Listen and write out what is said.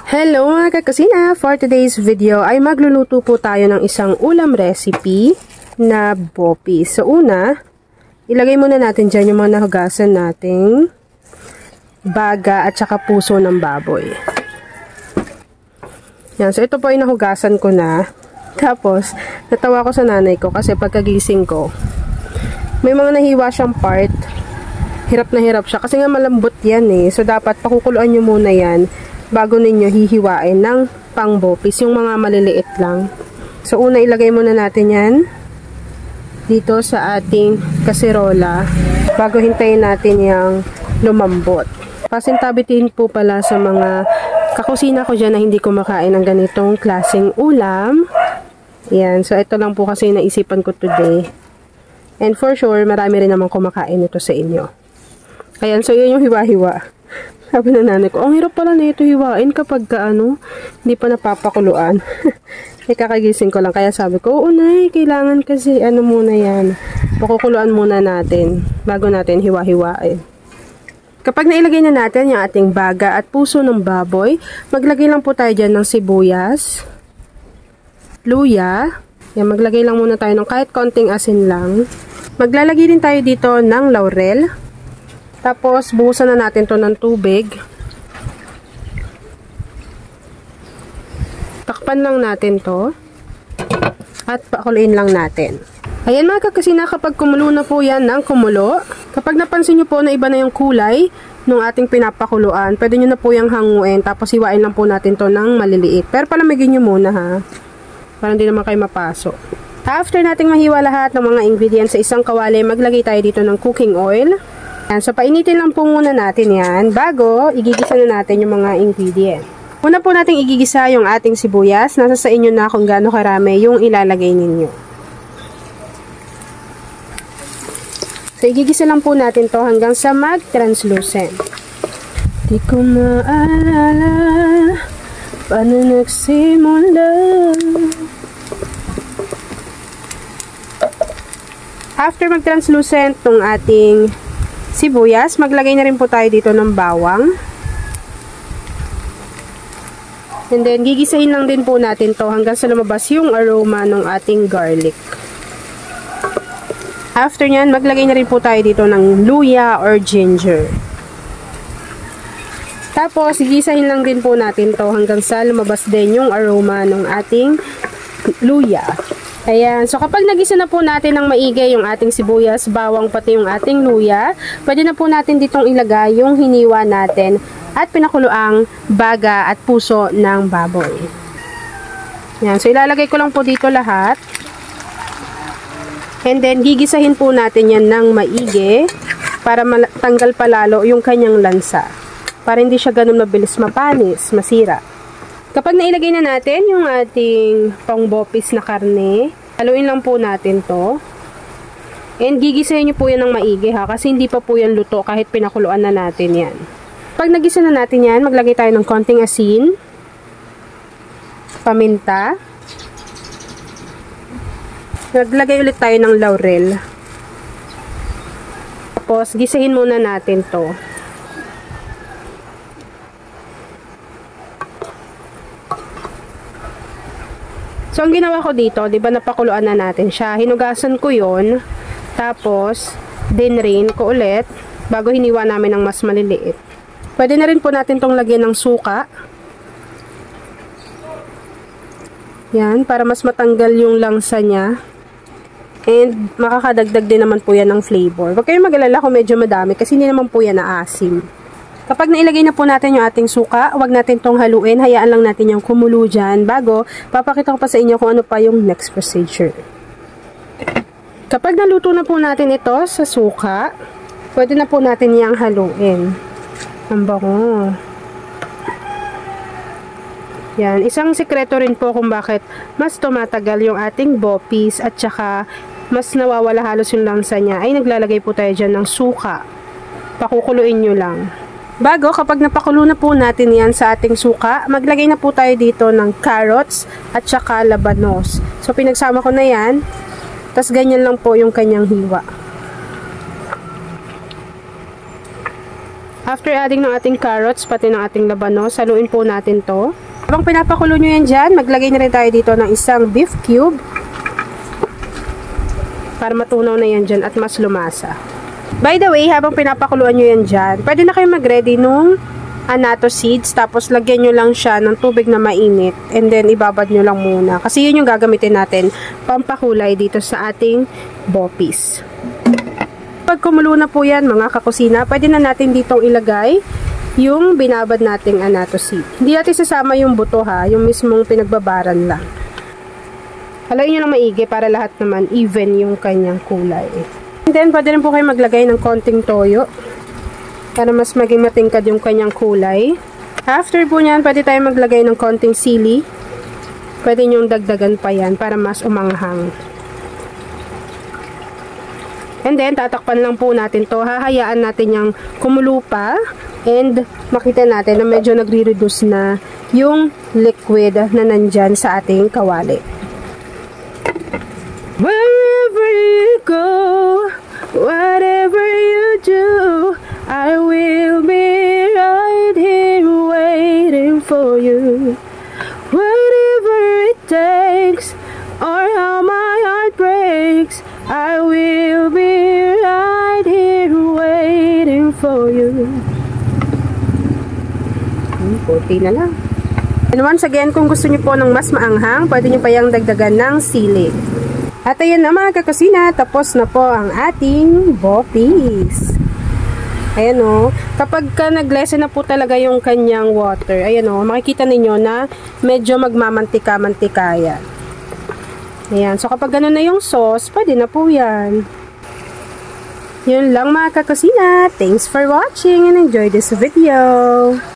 Hello mga kakusina! For today's video ay magluluto po tayo ng isang ulam recipe na bopis. So una, ilagay muna natin dyan yung mga nahugasan nating baga at saka puso ng baboy. Yan, so ito po ay nahugasan ko na. Tapos, natawa ko sa nanay ko kasi pagkagising ko, may mga nahiwa siyang part. Hirap na hirap siya kasi nga malambot yan eh. So dapat pakukuluan nyo muna yan bago ninyo hihiwain ng pangbopis, yung mga maliliit lang. So una ilagay muna natin yan dito sa ating kaserola bago hintayin natin yung lumambot. Pasintabitin po pala sa mga kakusina ko dyan na hindi kumakain ng ganitong klaseng ulam. Yan, so ito lang po kasi naisipan ko today. And for sure, marami rin naman kumakain ito sa inyo. Ayan, so yun yung hiwa-hiwa. Sabi na nanay ko, ang hirap pala na ito hiwain kapag hindi pa napapakuluan. Kakagising ko lang, kaya sabi ko, oo nay, kailangan kasi muna yan. Pakukuluan muna natin bago natin hiwa-hiwain. Kapag nailagay na natin yung ating baga at puso ng baboy, maglagay lang po tayo dyan ng sibuyas, luya. Yan, maglagay lang muna tayo ng kahit konting asin lang. Maglalagay din tayo dito ng laurel. Tapos, buhusan na natin to ng tubig. Takpan lang natin to. At pakuluin lang natin. Ayan mga kakusina, kapag kumulo na po yan ng kumulo, kapag napansin nyo po na iba na yung kulay ng ating pinapakuluan, pwede nyo na po yung hanguin. Tapos, hiwain lang po natin to ng maliliit. Pero palamigin nyo muna ha. Para hindi naman kayo mapasok. After nating mahiwa lahat ng mga ingredients sa isang kawali, maglagay tayo dito ng cooking oil. Yan, so painitin lang po muna natin yan bago igigisa na natin yung mga ingredients. Una po natin igigisa yung ating sibuyas. Nasa sa inyo na kung gaano karami yung ilalagay ninyo. So igigisa lang po natin to hanggang sa mag-translucent. Di ko maalala paano nagsimula. After mag-translucent tong ating sibuyas, maglagay na rin po tayo dito ng bawang. And then, gigisahin lang din po natin to hanggang sa lumabas yung aroma ng ating garlic. After nyan, maglagay na rin po tayo dito ng luya or ginger. Tapos, gigisahin lang din po natin to hanggang sa lumabas din yung aroma ng ating luya. Ayan, so kapag nagisa na po natin ng maigi yung ating sibuyas, bawang, pati yung ating luya, pwede na po natin ditong ilagay yung hiniwa natin at pinakuluang baga at puso ng baboy. Ayan, so ilalagay ko lang po dito lahat. And then, gigisahin po natin yan ng maigi para matanggal palalo yung kanyang lansa. Para hindi siya ganun mabilis mapanis, masira. Kapag nailagay na natin yung ating pangbopis na karne, haluin lang po natin to. And gigisahin nyo po yan ng maigi ha, kasi hindi pa po yan luto kahit pinakuluan na natin yan. Pag nagisa na natin yan, maglagay tayo ng konting asin, paminta, naglagay ulit tayo ng laurel. Tapos, gisahin muna natin to. So, ang ginawa ko dito, di ba napakuluan na natin siya. Hinugasan ko yon, tapos, dinrain ko ulit, bago hiniwa namin ng mas maliliit. Pwede na rin po natin tong lagyan ng suka. Yan, para mas matanggal yung langsa niya. And, makakadagdag din naman po yan ng flavor. Huwag kayong mag-alala kung medyo madami, kasi hindi naman po yan naasim. Kapag nailagay na po natin yung ating suka, huwag natin tong haluin. Hayaan lang natin yung kumulo dyan bago papakita ko pa sa inyo kung ano pa yung next procedure. Kapag naluto na po natin ito sa suka, pwede na po natin yung haluin. Ang bango. Yan. Isang sikreto rin po kung bakit mas tumatagal yung ating bopis at saka mas nawawala halos yung langsa niya ay naglalagay po tayo dyan ng suka. Pakukuluin nyo lang. Bago, kapag napakulo na po natin yan sa ating suka, maglagay na po tayo dito ng carrots at saka labanos. So, pinagsama ko na yan. Tas ganyan lang po yung kanyang hiwa. After adding ng ating carrots, pati ng ating labanos, haluin po natin to. Habang pinapakulo nyo yan dyan, maglagay na rin tayo dito ng isang beef cube. Para matunaw na yan dyan at mas lumasa. By the way, habang pinapakuluan nyo yan dyan, pwede na kayo mag-ready nung annatto seeds. Tapos lagyan nyo lang siya ng tubig na mainit. And then ibabad nyo lang muna. Kasi yun yung gagamitin natin pampakulay dito sa ating boppies. Pag kumulo na po yan mga kakusina, pwede na natin ditong ilagay yung binabad nating annatto seed. Hindi natin sasama yung buto ha, yung mismong pinagbabaran lang. Halayin nyo lang maigi para lahat naman even yung kanyang kulay. And then pwede rin po kayo maglagay ng konting toyo para mas maging matingkad yung kanyang kulay. After po nyan, pwede tayo maglagay ng konting sili. Pwede nyong dagdagan pa yan para mas umanghang. And then, tatakpan lang po natin to. Hahayaan natin yung kumulo pa. And, makita natin na medyo nagre-reduce na yung liquid na nandyan sa ating kawali. Wherever you go, whatever you do, I will be right here waiting for you. Whatever it takes, or how my heart breaks, I will be right here waiting for you. Puti na lang. And once again, kung gusto niyo po ng mas maanghang, pwede niyo pa yung dagdagan ng sili. At ayan na mga kakusina, tapos na po ang ating boppies. Ayan o, kapag nag-lessen na po talaga yung kanyang water, ayan o, makikita ninyo na medyo magmamantika-mantika yan. Ayan. So, kapag gano'n na yung sauce, pwede na po yan. Yun lang mga kakusina. Thanks for watching and enjoy this video.